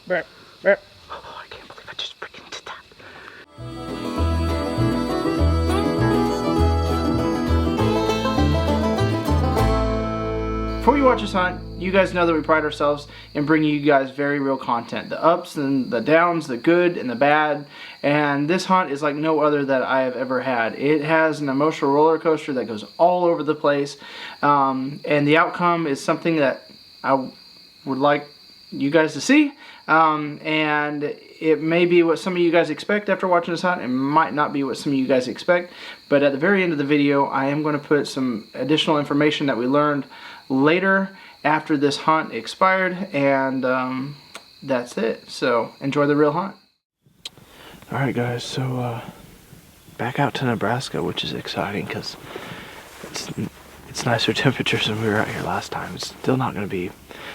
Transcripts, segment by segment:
Burp, burp. Oh, I can't believe I just freaking did that. Before we watch this hunt, you guys know that we pride ourselves in bringing you guys very real content. The ups and the downs, the good and the bad. And this hunt is like no other that I have ever had. It has an emotional roller coaster that goes all over the place. And the outcome is something that I would like you guys to see. And it may be what some of you guys expect after watching this hunt. It might not be what some of you guys expect. But at the very end of the video, I am going to put some additional information that we learned later after this hunt expired, and that's it. So enjoy the real hunt. Alright guys, so back out to Nebraska, which is exciting because it's nicer temperatures than we were out here last time. It's still not going to be,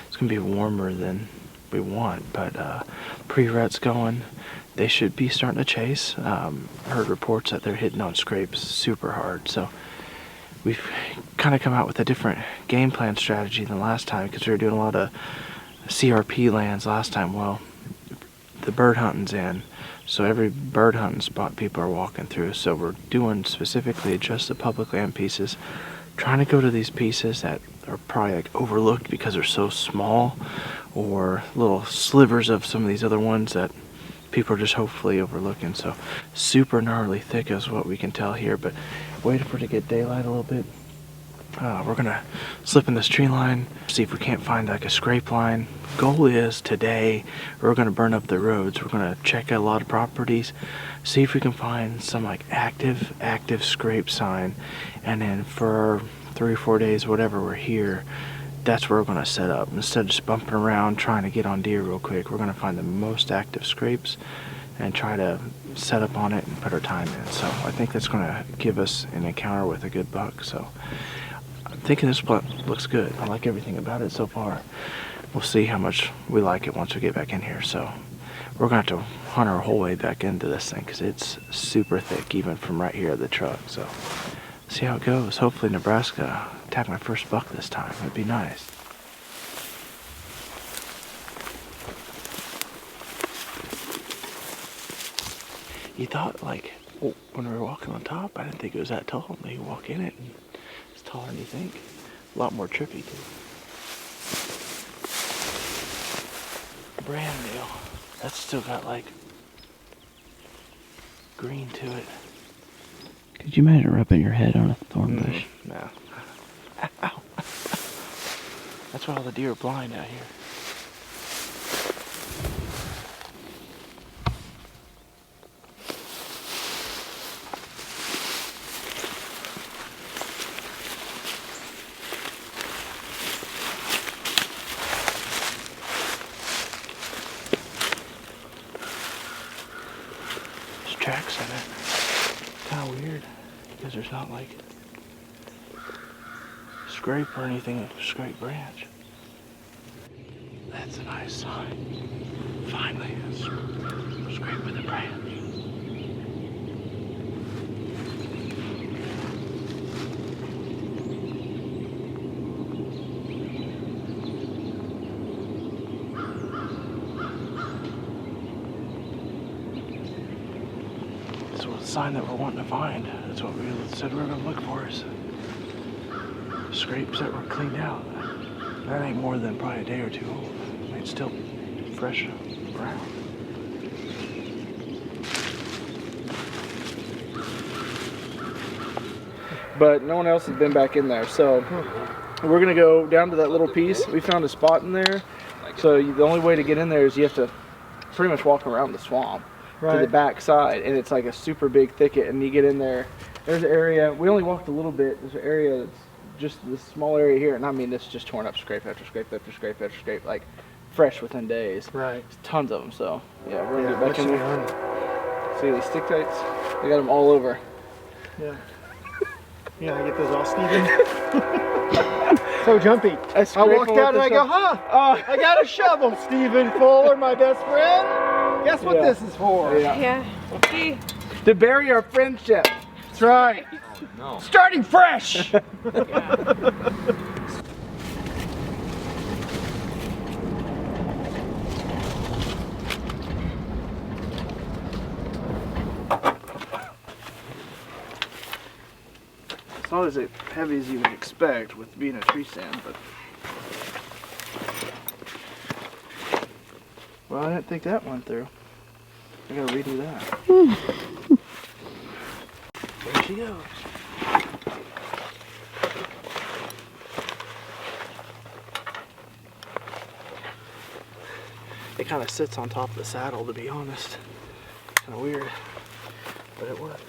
it's going to be warmer than we want, but pre-rut's going. They should be starting to chase. Heard reports that they're hitting on scrapes super hard, so we've kind of come out with a different game plan strategy than last time because we were doing a lot of CRP lands last time. Well, the bird hunting's in, so every bird hunting spot people are walking through, so we're doing specifically just the public land pieces, trying to go to these pieces that are probably like overlooked because they're so small, or little slivers of some of these other ones that people are just hopefully overlooking. So super gnarly thick is what we can tell here, but waiting for it to get daylight a little bit. We're gonna slip in this tree line, see if we can't find like a scrape line. Goal is today we're gonna burn up the roads. We're gonna check out a lot of properties, see if we can find some like active scrape sign, and then for 3 or 4 days, whatever we're here, that's where we're gonna set up. Instead of just bumping around trying to get on deer real quick, we're gonna find the most active scrapes and try to set up on it and put our time in. So I think that's gonna give us an encounter with a good buck. So I'm thinking this spot looks good. I like everything about it so far. We'll see how much we like it once we get back in here. So we're gonna have to hunt our whole way back into this thing because it's super thick even from right here at the truck. So see how it goes. Hopefully Nebraska attack my first buck this time. It'd be nice. You thought, like, when we were walking on top, I didn't think it was that tall. And you walk in it and it's taller than you think. A lot more trippy too. Brand new. That's still got like green to it. Could you imagine rubbing your head on a thorn bush? No. Ow. That's why all the deer are blind out here. There's tracks in it. Kind of weird because there's not like scrape or anything, scrape branch. That's a nice sign. Finally, scrape with a branch. That's what the sign that we're wanting to find. That's what we said we were going to look for, is scrapes that were cleaned out. That ain't more than probably a day or two old. It's still fresh brown. But no one else has been back in there, so we're gonna go down to that little piece. We found a spot in there, so the only way to get in there is you have to pretty much walk around the swamp to the back side, and it's like a super big thicket, and you get in there. There's an area, we only walked a little bit, there's an area that's just this small area here, and I mean it's just torn up scrape after scrape after scrape after scrape, like fresh within days. Right. There's tons of them, so yeah, we're gonna get back in there. See these stick tights? They got them all over. Yeah. Yeah, I get those all Steven. So jumpy. I walked out and I go, huh, I got a shovel. Stephen Fuller, my best friend. Guess what this is for? Yeah. Okay. To bury our friendship. That's right. Oh, no. Starting fresh. not as heavy as you would expect with being a tree stand, but... Well, I didn't think that went through. I gotta redo that. There she goes. It kind of sits on top of the saddle, to be honest. Kind of weird, but it works.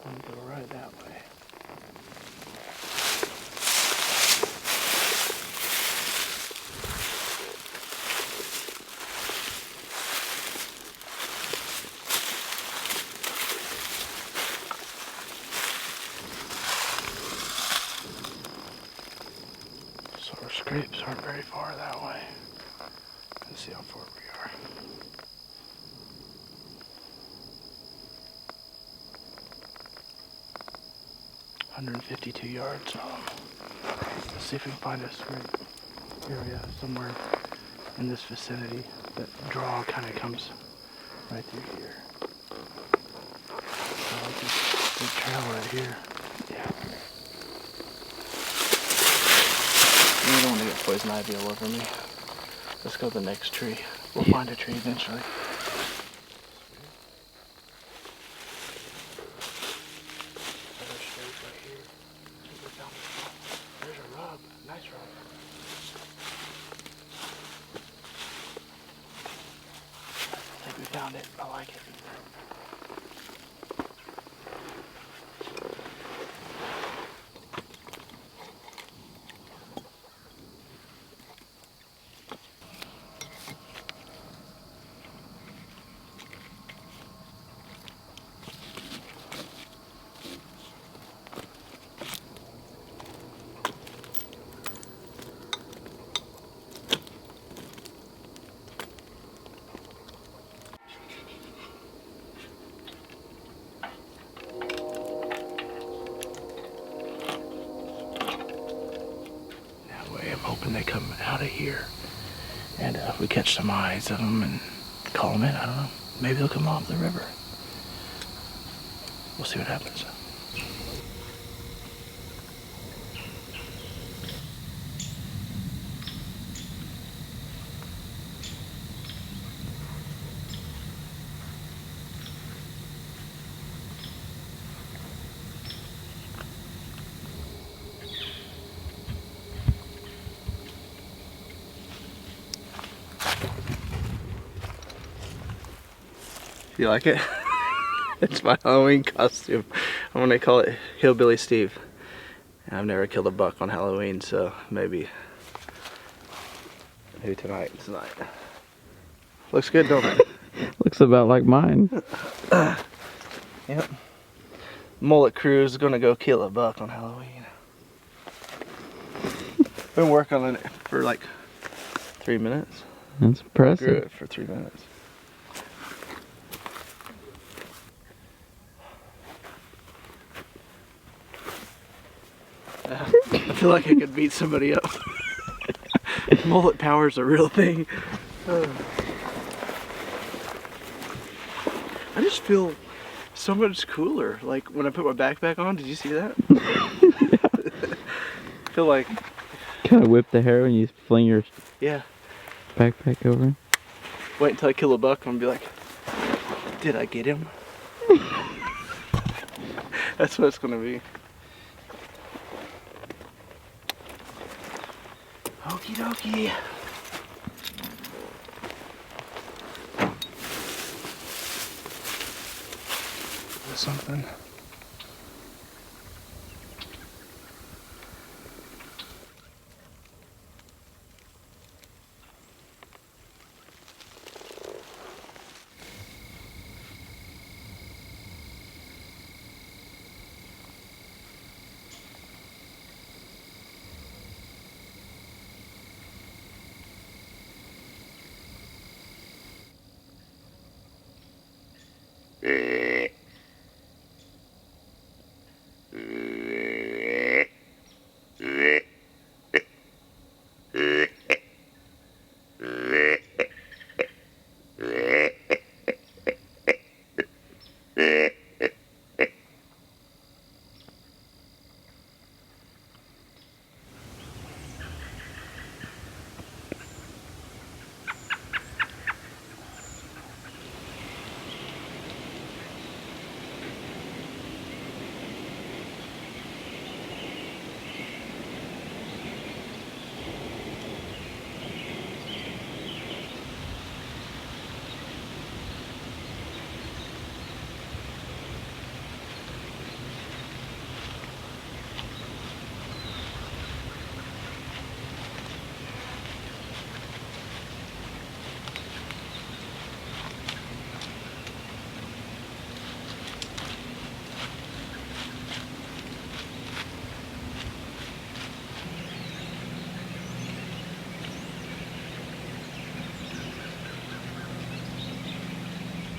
Go right that way. So our scrapes aren't very far that way. Let's see how far we are. $152 yards. Let's see if we can find a scrape area somewhere in this vicinity. That draw kind of comes right through here. So I like this trail right here. Yeah. I don't want to get poison ivy all over me. Let's go to the next tree. We'll find a tree eventually. There's a rub. Nice rub. I think we found it. I like it. Hoping they come out of here and we catch some eyes of them and call them in. I don't know. Maybe they'll come off the river. We'll see what happens. You like it? It's my Halloween costume. I'm gonna call it Hillbilly Steve. I've never killed a buck on Halloween, so maybe tonight. Looks good, don't it? Looks about like mine. Yep. Mullet Crew is gonna go kill a buck on Halloween. Been working on it for like 3 minutes. That's Grew impressive. it for 3 minutes. I feel like I could beat somebody up. Mullet power is a real thing. I just feel so much cooler. Like when I put my backpack on, did you see that? I feel like... Kind of whip the hair when you fling your backpack over. Wait until I kill a buck and be like, did I get him? That's what it's gonna be. Okie dokie. Something.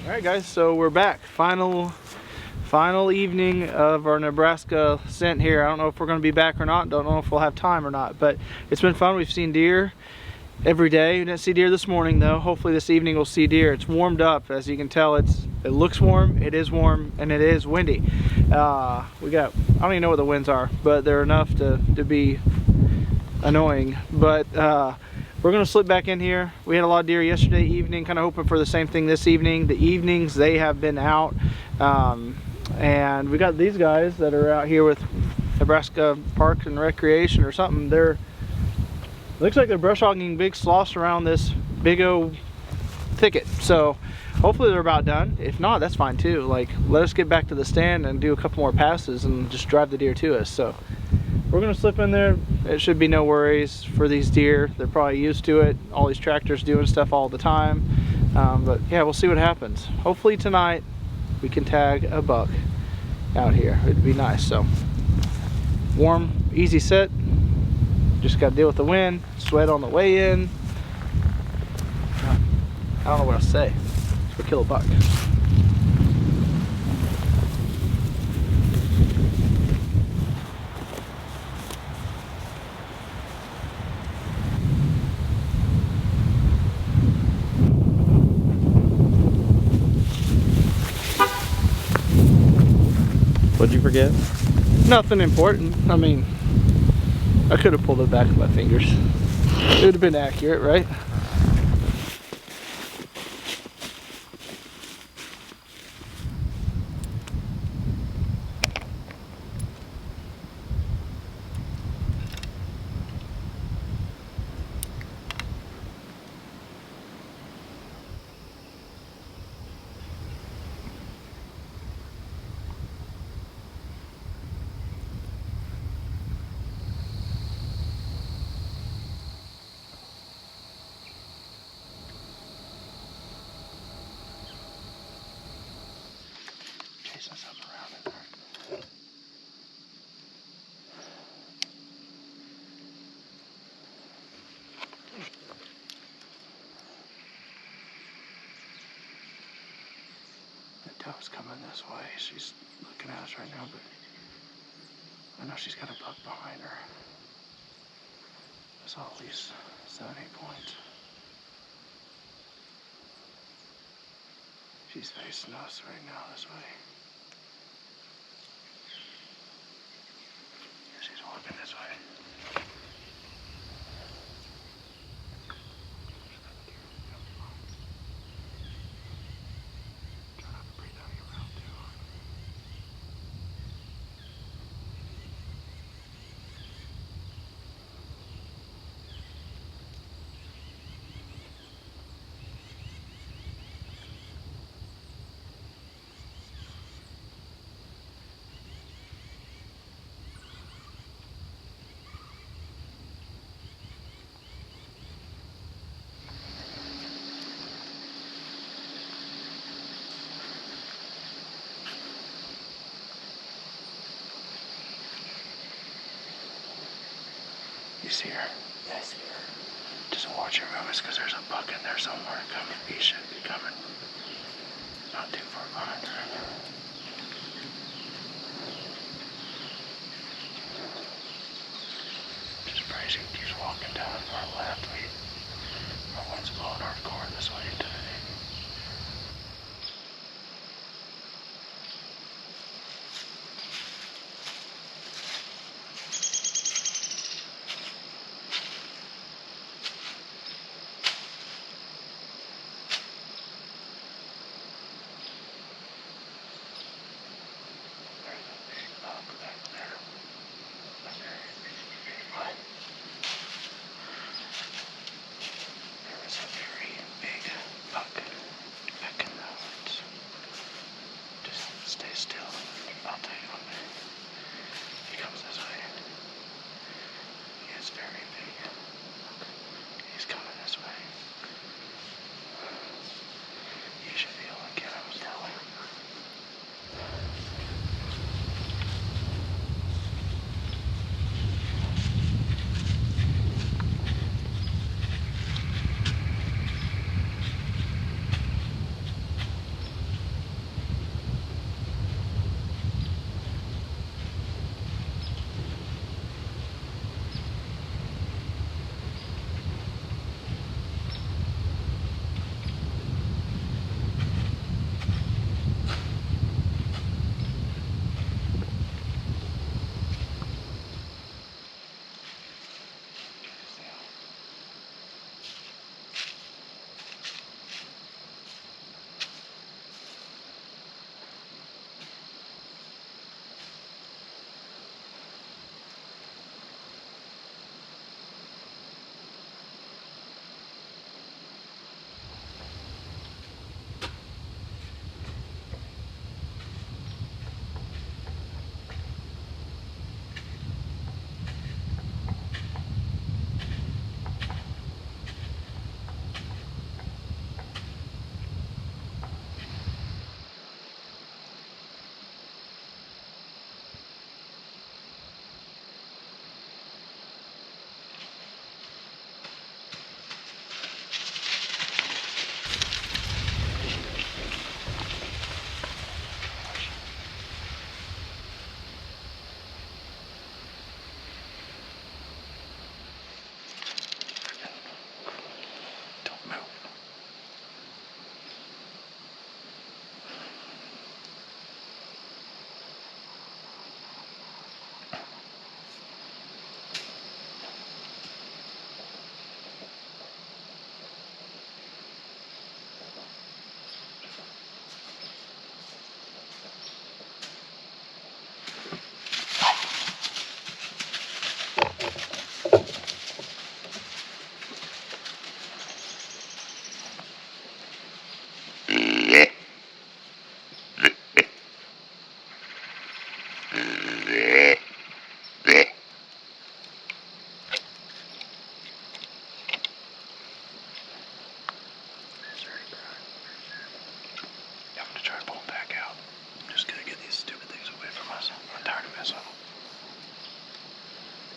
Alright guys, so we're back. Final evening of our Nebraska scent here. I don't know if we're going to be back or not. Don't know if we'll have time or not. But it's been fun. We've seen deer every day. We didn't see deer this morning though. Hopefully this evening we'll see deer. It's warmed up. As you can tell, it looks warm, it is warm, and it is windy. We got, I don't even know what the winds are, but they're enough to be annoying. But we're gonna slip back in here. We had a lot of deer yesterday evening, kind of hoping for the same thing this evening. The evenings they have been out, and we got these guys that are out here with Nebraska Parks and Recreation or something. Looks like they're brush hogging big sloughs around this big old thicket. So hopefully they're about done. If not, that's fine too. Like, let us get back to the stand and do a couple more passes and just drive the deer to us. So we're gonna slip in there. It should be no worries for these deer. They're probably used to it. All these tractors doing stuff all the time. But yeah, we'll see what happens. Hopefully tonight we can tag a buck out here. It'd be nice. So warm, easy set. Just got to deal with the wind, sweat on the way in. I don't know what else to say. Let's go kill a buck. What'd you forget? Nothing important. I mean, I could have pulled it back with my fingers. It would have been accurate, right? Chasing something around in there. The doe's coming this way. She's looking at us right now, but I know she's got a buck behind her. I saw at least 7, 8 points. She's facing us right now this way. She's walking this way. Try not to breathe out of your mouth too. You see her? Yeah, I see her. Just watch your movements because there's a buck in there somewhere coming. He should be coming. Not too far behind her. Just crazy. He's walking down our left. Our wind's blowing hardcore this way today. There was a very big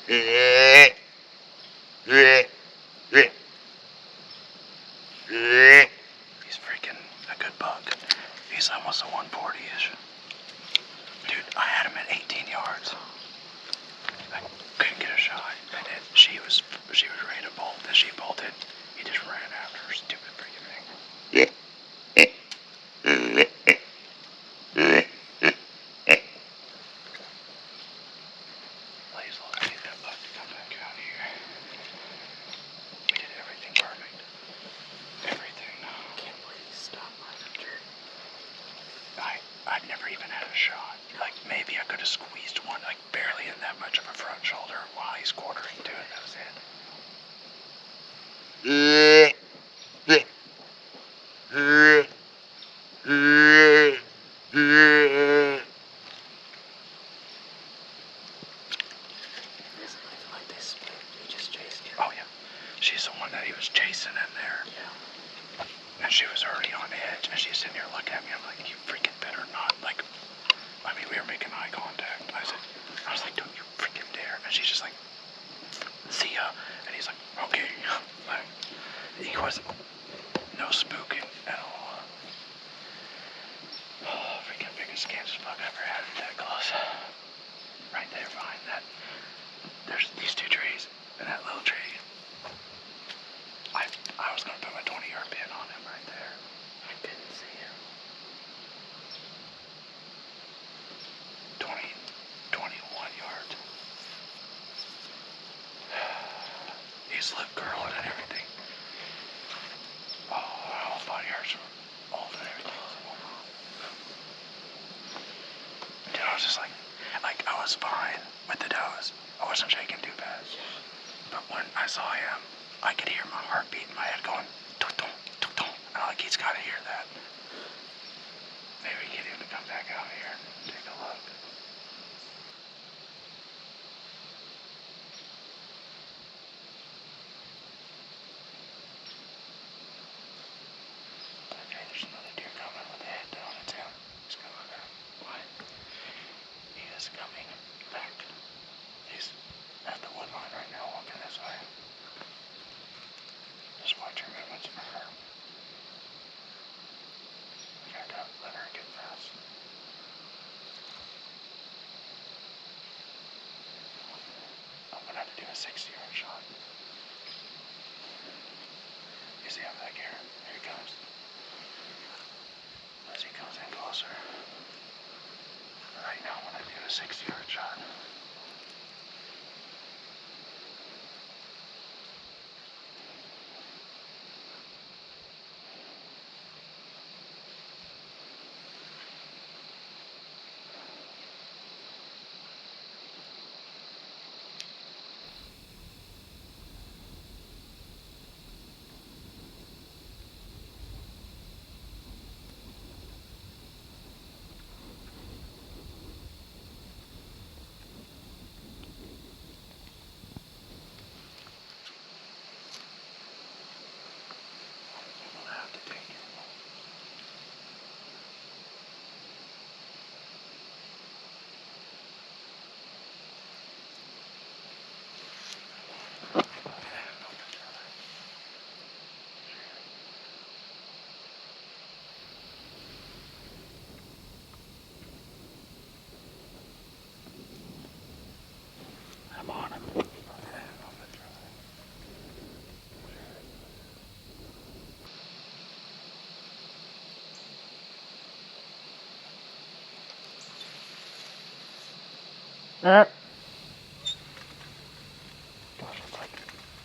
He's freaking a good buck. He's almost a 140-ish. Dude, I had him at 18 yards. I couldn't get a shot. And then she was ready to bolt. Then she bolted. He just ran after her stupid freaking thing. Please, Lord, I need that buck to come back out here. We did everything perfect. Everything. Can't believe he stopped right after. I'd never even had a shot. Like, maybe I could have squeezed one, like, barely in that much of a front shoulder while he's quartering to it. That was it. Like they split. He just chased her. Oh, yeah. She's the one that he was chasing in there. Yeah. And she was already on edge, and she's sitting here looking at me. I'm like, you freaking better not. Like, I mean, we were making eye contact. I was like, don't you freaking dare. And she's just like, see ya. And he's like, okay. Like, he wasn't, no spooking at all. Oh, freaking biggest Kansas buck I ever had that close. Right there behind that. There's these two trees and that little tree. I was gonna put my 20-yard pin on him right there. I couldn't see him. 21 yards. He's lip curling and everything. Oh, my whole body hurts from old and everything. Dude, I was just like I was fine with the does. I wasn't shaking too bad. But when I saw him, I could hear my heartbeat in my head going, tuk-tunk, tuk-tunk. And I'm like, he's got to hear that. Maybe we get him to come back out here and take a look. Okay, there's another deer coming with the head down. It's him. He's coming back. What? He is coming back. He's at the wood line right now, walking this way. Just watch her movements for her. We gotta let her get fast. I'm gonna have to do a 60-yard shot. You see him back here? Here he comes. As he comes in closer. Right now I'm gonna do a 60-yard shot. I'm on him. Gosh, it's like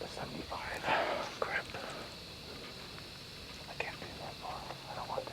a 75 grip. I can't do that far. I don't want to.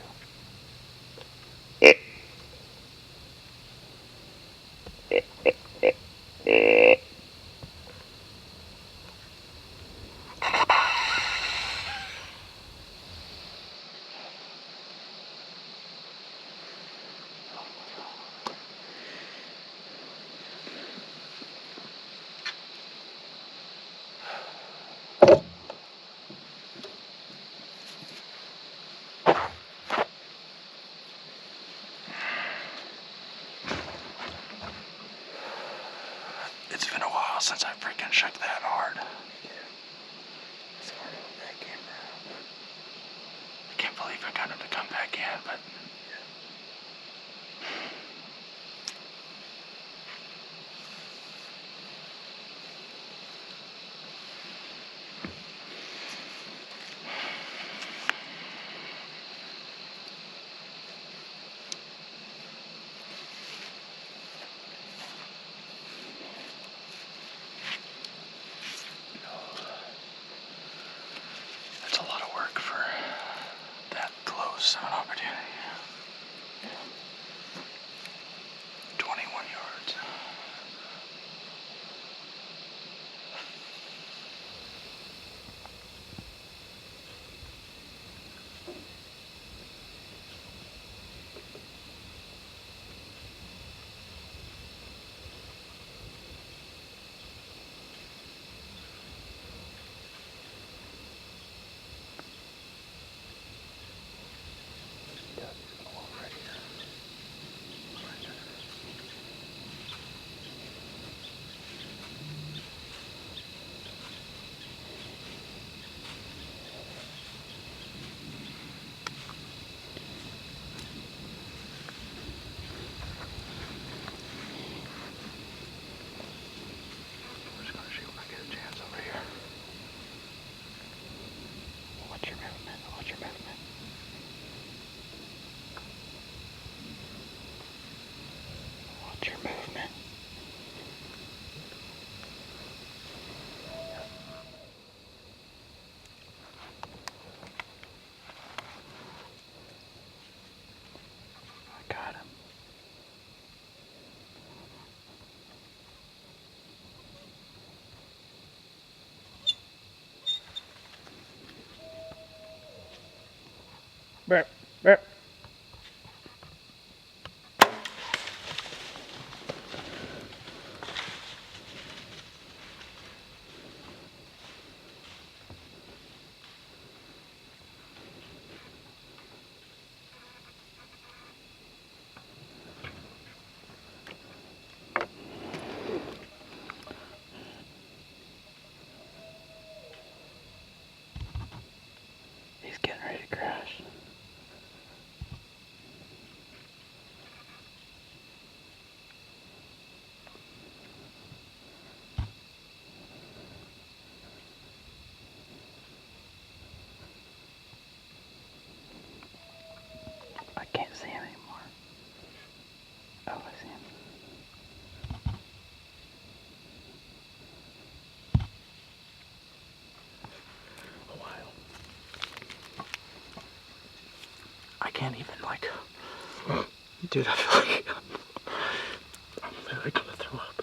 It's been a while. while since I freaking shook that hard. It's hard on that camera. I can't believe I got him to come back in, but. That's a lot of work for that close of an opportunity. 21 yards. Burp, burp. He's getting ready to crash. I can't see him anymore. Oh, I see him. A while. I can't even like, dude, I feel like I'm literally gonna throw up.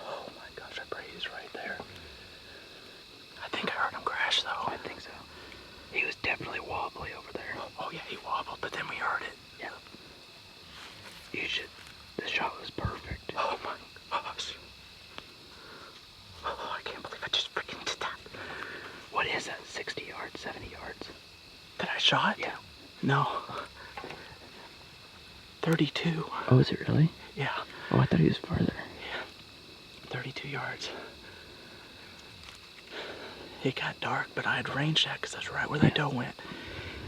Oh my gosh, I pray he's right there. I think I heard him crash though. I think so. He was definitely wobbly over there. Oh yeah, he wobbled, but then we heard it. Yeah. You should, the shot was perfect. Oh my gosh. Oh, I can't believe I just freaking did that. What is that, 60 yards, 70 yards? That I shot? Yeah. No. 32. Oh, is it really? Yeah. Oh, I thought he was farther. Yeah. 32 yards. It got dark, but I had ranged that because that's right where that doe went.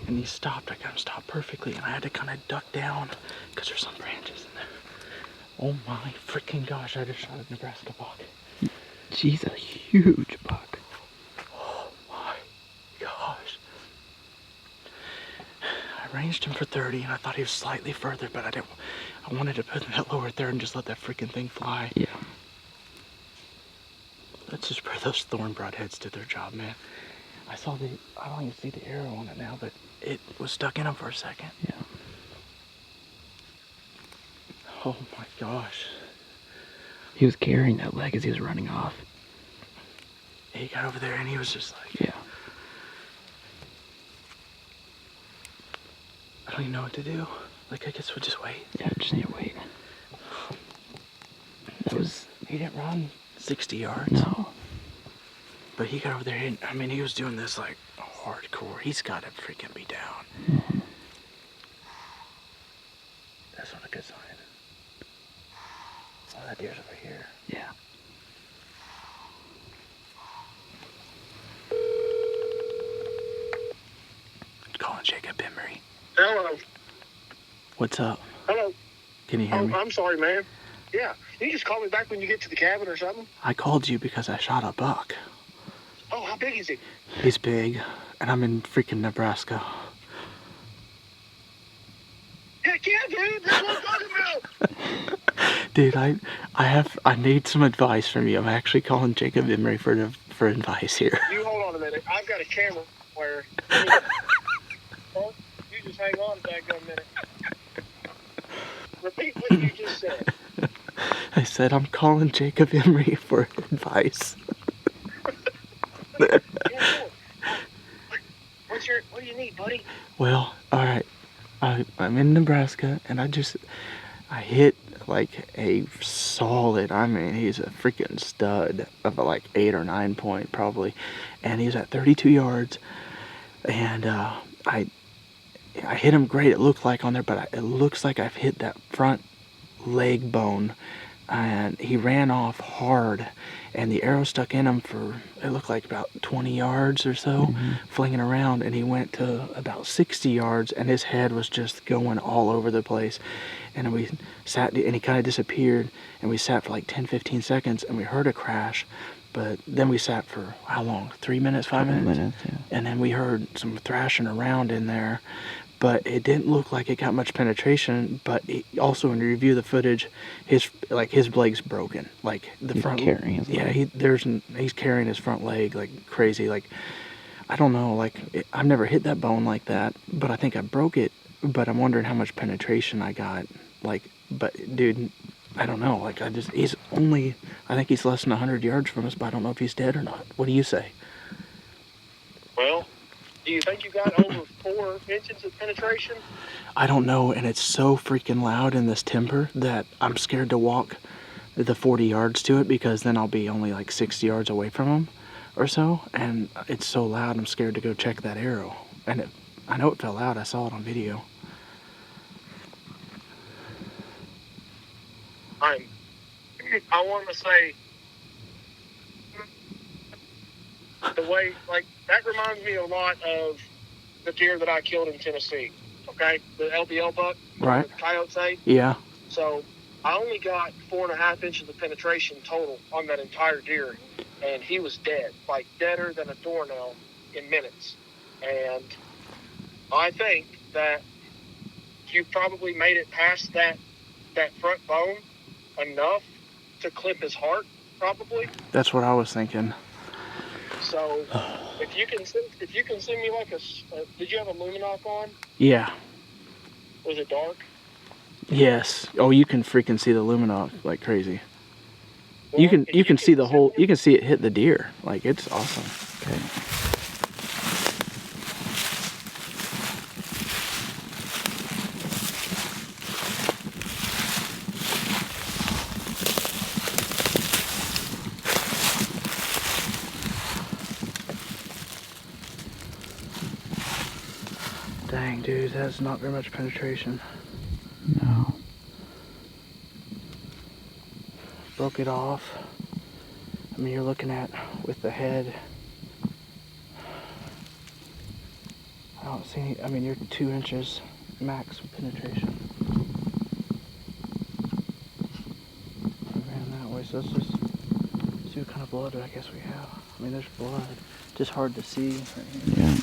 And he stopped. I got him stopped perfectly, and I had to kind of duck down because there's some branches in there. Oh my freaking gosh, I just shot a Nebraska buck. Jeez, a huge buck. Oh my gosh. I ranged him for 30, and I thought he was slightly further, but I wanted to put him that lower third and just let that freaking thing fly. Yeah. Let's just pray those thorn broadheads did their job, man. I don't even see the arrow on it now, but it was stuck in him for a second. Yeah. Oh my gosh. He was carrying that leg as he was running off. He got over there and he was just like, yeah. I don't even know what to do. Like, I guess we'll just wait. Yeah, just need to wait. That was... He didn't run 60 yards. No. But he got over there and, I mean, he was doing this like hardcore. He's got to freaking be down. Mm-hmm. That's not a good sign. Oh, that deer's over here. Yeah. What's up? Hello. Can you hear me? I'm sorry, man. Yeah. You just call me back when you get to the cabin or something? I called you because I shot a buck. Oh, how big is he? He's big, and I'm in freaking Nebraska. Heck yeah, dude. That's what I'm talking about. Dude, I need some advice from you. I'm actually calling Jacob Emery for advice here. You hold on a minute. I've got a camera where... Oh, you just hang on a daggone minute. Repeat what you just said. I said I'm calling Jacob Emery for advice. Yeah, sure. What do you need, buddy? Well, alright. I'm in Nebraska, and I hit like a solid, I mean, he's a freaking stud of a like 8 or 9 point probably, and he's at 32 yards, and I hit him great, it looked like on there, but it looks like I've hit that front leg bone, and he ran off hard, and the arrow stuck in him for, it looked like about 20 yards or so, flinging around, and he went to about 60 yards, and his head was just going all over the place. And we sat, and he kind of disappeared, and we sat for like 10-15 seconds, and we heard a crash, but then we sat for how long? 3 minutes, 5 minutes? Yeah. And then we heard some thrashing around in there, but it didn't look like it got much penetration. But also, when you review the footage, his leg's broken, like the He's front. carrying his leg. He's carrying his front leg like crazy. Like, I don't know, like I've never hit that bone like that, but I think I broke it. But I'm wondering how much penetration I got. Like, but dude, I don't know. Like, I think he's less than 100 yards from us, but I don't know if he's dead or not. What do you say? Well, do you think you got over 4 inches of penetration? I don't know, and it's so freaking loud in this timber that I'm scared to walk the 40 yards to it, because then I'll be only like 60 yards away from him or so, and it's so loud I'm scared to go check that arrow. And I know it fell out, I saw it on video. I want to say, the way, like, that reminds me a lot of the deer that I killed in Tennessee, okay? The LBL buck, Right. the coyotes ate. Yeah. So I only got 4.5 inches of penetration total on that entire deer, and he was dead, like deader than a doornail in minutes. And I think that you probably made it past that front bone enough to clip his heart, probably. That's what I was thinking. So if you can send me like did you have a Luminoc on? Yeah. Was it dark? Yes. Oh, you can freaking see the Luminoc like crazy. Well, you can see the whole, you can see it hit the deer. Like, it's awesome. Okay. Dang, dude, that's not very much penetration. No. Broke it off. I mean, you're looking at, with the head, I don't see any, I mean, you're 2 inches max penetration. I ran that way, so let's just see what kind of blood I guess we have. I mean, there's blood, just hard to see right here. Yeah.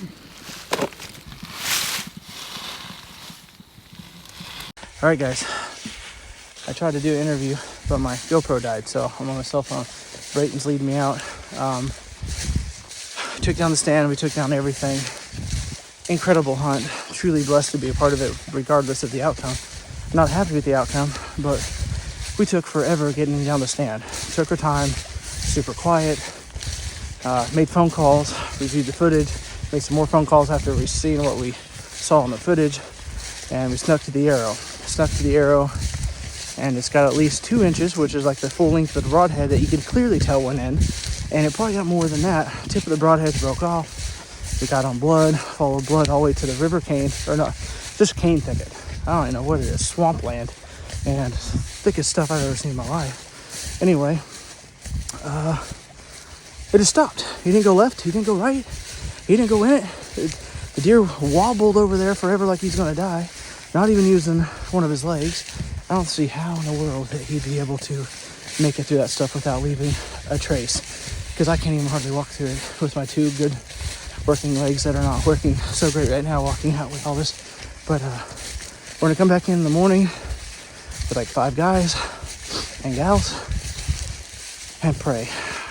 Alright guys, I tried to do an interview, but my GoPro died, so I'm on my cell phone. Brayton's leading me out. Took down the stand, we took down everything. Incredible hunt, truly blessed to be a part of it regardless of the outcome. Not happy with the outcome, but we took forever getting down the stand. Took our time, super quiet, made phone calls, reviewed the footage, made some more phone calls after we seen what we saw in the footage, and we snuck to the arrow. And it's got at least 2 inches, which is like the full length of the broadhead that you can clearly tell went in. And it probably got more than that. Tip of the broadhead broke off. We got on blood, followed blood all the way to the river cane, or not, just cane thicket. I don't even know what it is, swampland. And thickest stuff I've ever seen in my life. Anyway, it just stopped. He didn't go left, he didn't go right, he didn't go in it. The deer wobbled over there forever like he's gonna die. not even using one of his legs. I don't see how in the world that he'd be able to make it through that stuff without leaving a trace. Because I can't even hardly walk through it with my two good working legs that are not working so great right now walking out with all this. But we're gonna come back in the morning with like 5 guys and gals and pray.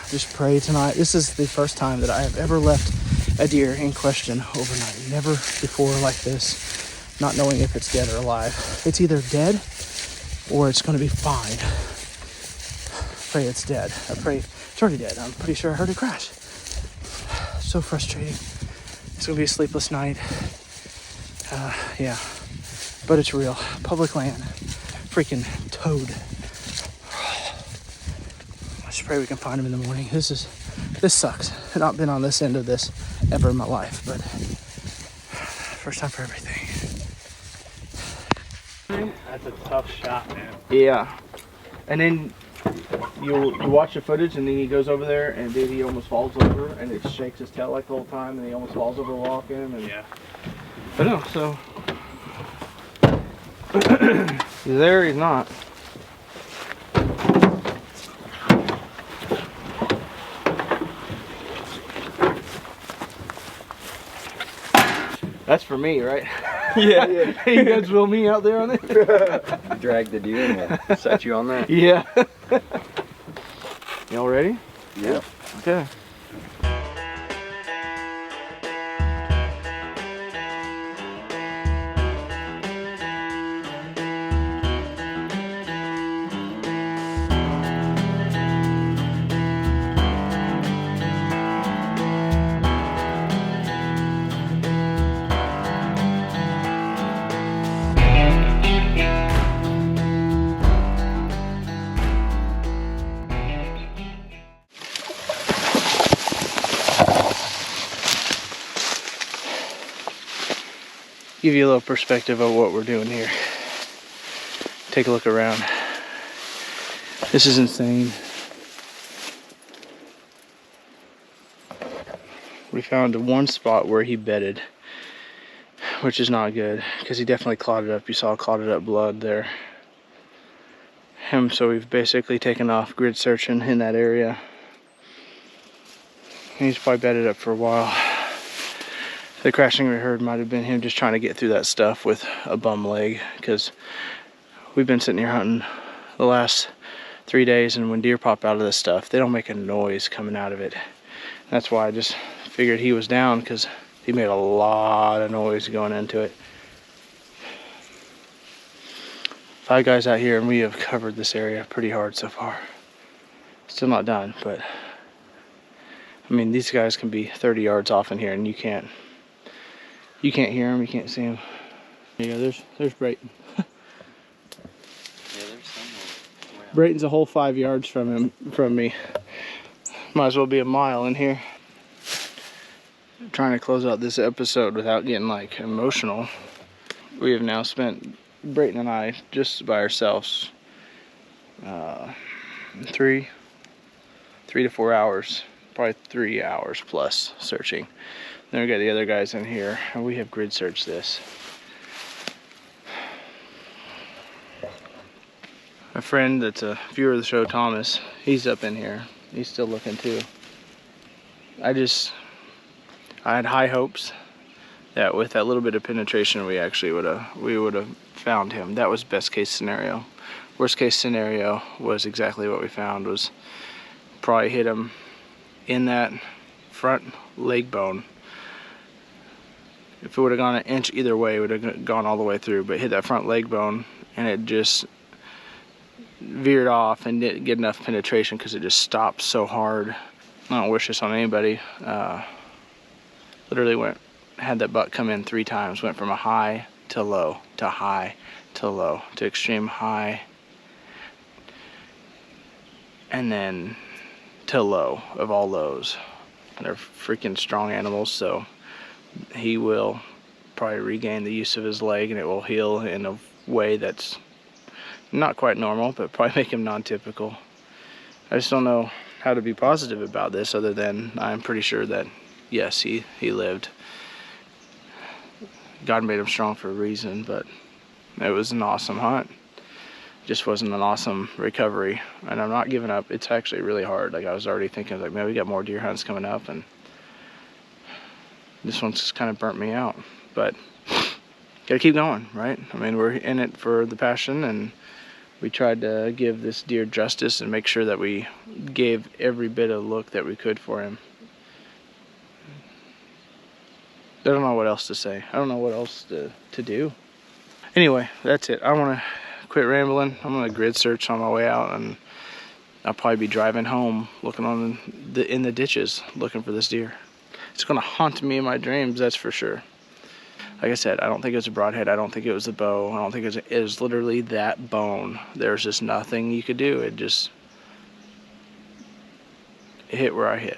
Just pray tonight. This is the first time that I have ever left a deer in question overnight. Never before like this, not knowing if it's dead or alive. It's either dead or it's gonna be fine. Pray it's dead. I pray it's already dead. I'm pretty sure I heard it crash. So frustrating. It's gonna be a sleepless night. Yeah, but it's real. Public land. Freaking toad. I just pray we can find him in the morning. This sucks. I've not been on this end of this ever in my life, but first time for everything. That's a tough shot, man. Yeah. And then you watch the footage, and then he goes over there, and then he almost falls over, and it shakes his tail like the whole time, and he almost falls over walking. And Yeah. But no, so he's there, he's not. That's for me, right? Yeah. You guys will me out there on it? Drag the deer and we'll set you on that. Yeah. Y'all ready? Yeah. Okay. Give you a little perspective of what we're doing here. Take a look around. This is insane. We found one spot where he bedded, which is not good because he definitely clotted up. You saw clotted up blood there. So we've basically taken off grid searching in that area. He's probably bedded up for a while. The crashing we heard might have been him just trying to get through that stuff with a bum leg, because we've been sitting here hunting the last 3 days, and when deer pop out of this stuff, they don't make a noise coming out of it. That's why I just figured he was down, because he made a lot of noise going into it. 5 guys out here, and we have covered this area pretty hard so far. Still not done, but I mean, these guys can be 30 yards off in here, and you can't hear them, you can't see them. Yeah, there's Brayton. Yeah, there's somewhere. Brayton's a whole 5 yards from me. Might as well be a mile in here. I'm trying to close out this episode without getting like emotional. We have now spent, Brayton and I, just by ourselves, 3 to 4 hours, probably 3 hours plus searching. Then we got the other guys in here, and we have grid searched this. My friend that's a viewer of the show, Thomas, he's up in here. He's still looking too. I had high hopes that with that little bit of penetration, we would have found him. That was best case scenario. Worst case scenario was exactly what we found. Was probably hit him in that front leg bone. If it would have gone an inch either way, it would have gone all the way through, but hit that front leg bone, and it just veered off and didn't get enough penetration because it just stopped so hard. I don't wish this on anybody. Literally had that buck come in 3 times, went from a high to low, to high to low, to extreme high, and then to low of all lows. They're freaking strong animals, so he will probably regain the use of his leg, and it will heal in a way that's not quite normal, but probably make him non-typical. I just don't know how to be positive about this, other than I'm pretty sure that yes, he lived. God made him strong for a reason, but It was an awesome hunt. Just wasn't an awesome recovery, and I'm not giving up. It's actually really hard. Like, I was already thinking, like, man, we got more deer hunts coming up, and this one's just kind of burnt me out. But gotta keep going, right? I mean, we're in it for the passion, and we tried to give this deer justice and make sure that we gave every bit of look that we could for him. I don't know what else to say. I don't know what else to do. Anyway, that's it. I want to quit rambling. I'm gonna grid search on my way out, and I'll probably be driving home looking in the ditches looking for this deer. It's gonna haunt me in my dreams, that's for sure. Like I said, I don't think it was a broadhead. I don't think it was the bow. I don't think it was literally that bone. There's just nothing you could do. It hit where I hit.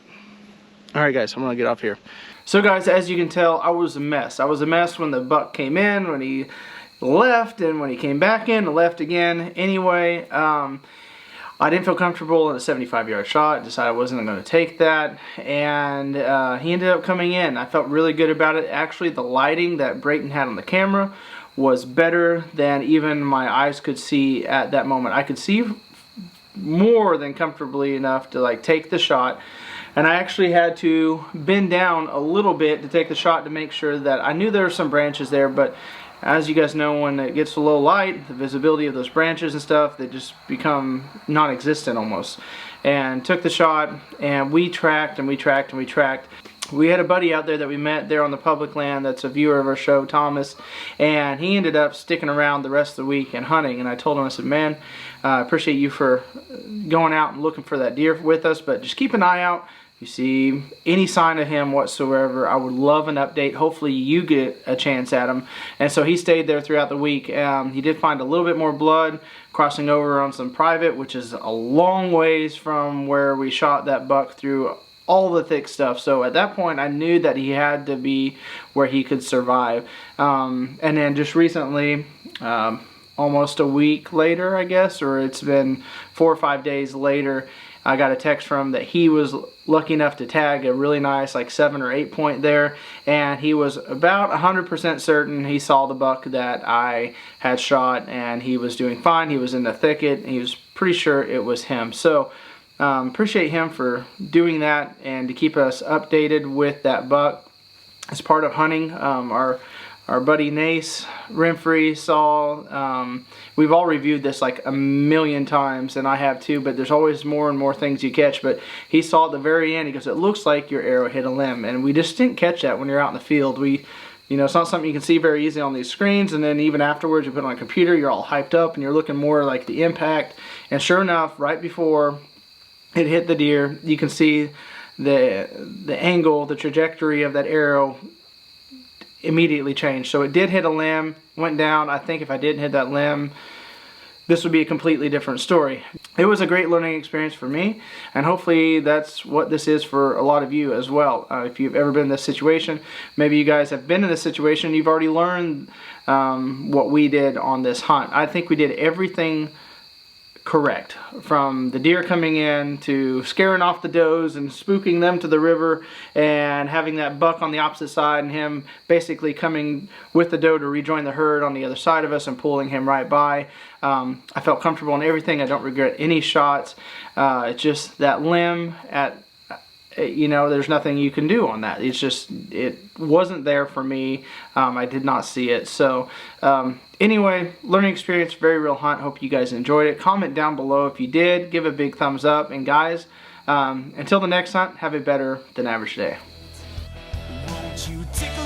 All right, guys, I'm gonna get off here. So guys, as you can tell, I was a mess. I was a mess when the buck came in, when he left, and when he came back in and left again. Anyway, I didn't feel comfortable in a 75-yard shot. Decided I wasn't going to take that, and he ended up coming in. I felt really good about it. Actually, the lighting that Brayton had on the camera was better than even my eyes could see at that moment. I could see more than comfortably enough to like take the shot, and I actually had to bend down a little bit to take the shot to make sure that I knew there were some branches there, but as you guys know, when it gets a low light, the visibility of those branches and stuff, they just become non-existent almost. And took the shot, and we tracked and we tracked and we tracked. We had a buddy out there that we met there on the public land that's a viewer of our show, Thomas, and he ended up sticking around the rest of the week and hunting. And I told him, I said, man, I appreciate you for going out and looking for that deer with us, but just keep an eye out. You see any sign of him whatsoever, I would love an update. Hopefully you get a chance at him. And so he stayed there throughout the week. He did find a little bit more blood crossing over on some private, which is a long ways from where we shot that buck through all the thick stuff. So at that point I knew that he had to be where he could survive. And then just recently, almost a week later, I guess, or it's been 4 or 5 days later, I got a text from him that he was lucky enough to tag a really nice like 7 or 8 point there, and he was about 100% certain he saw the buck that I had shot, and he was doing fine. He was in the thicket, and he was pretty sure it was him. So appreciate him for doing that and to keep us updated with that buck. As part of hunting, our buddy Nace Renfrey saw, we've all reviewed this like a million times, and I have too, but there's always more and more things you catch. But he saw at the very end, he goes, it looks like your arrow hit a limb, and we just didn't catch that when you're out in the field. You know, it's not something you can see very easily on these screens, and then even afterwards you put it on a computer, you're all hyped up and you're looking more like the impact. And sure enough, right before it hit the deer, you can see the angle, the trajectory of that arrow immediately changed. So it did hit a limb, went down. I think if I didn't hit that limb, this would be a completely different story. It was a great learning experience for me, and hopefully that's what this is for a lot of you as well. If you've ever been in this situation, maybe you guys have been in this situation, you've already learned what we did on this hunt. I think we did everything correct, from the deer coming in to scaring off the does and spooking them to the river, and having that buck on the opposite side and him basically coming with the doe to rejoin the herd on the other side of us and pulling him right by. I felt comfortable in everything. I don't regret any shots. It's just that limb you know, there's nothing you can do on that. It's just, it wasn't there for me. I did not see it. So anyway, learning experience, very real hunt. Hope you guys enjoyed it. Comment down below if you did. Give a big thumbs up. And guys, until the next hunt, have a better than average day. Won't you tickle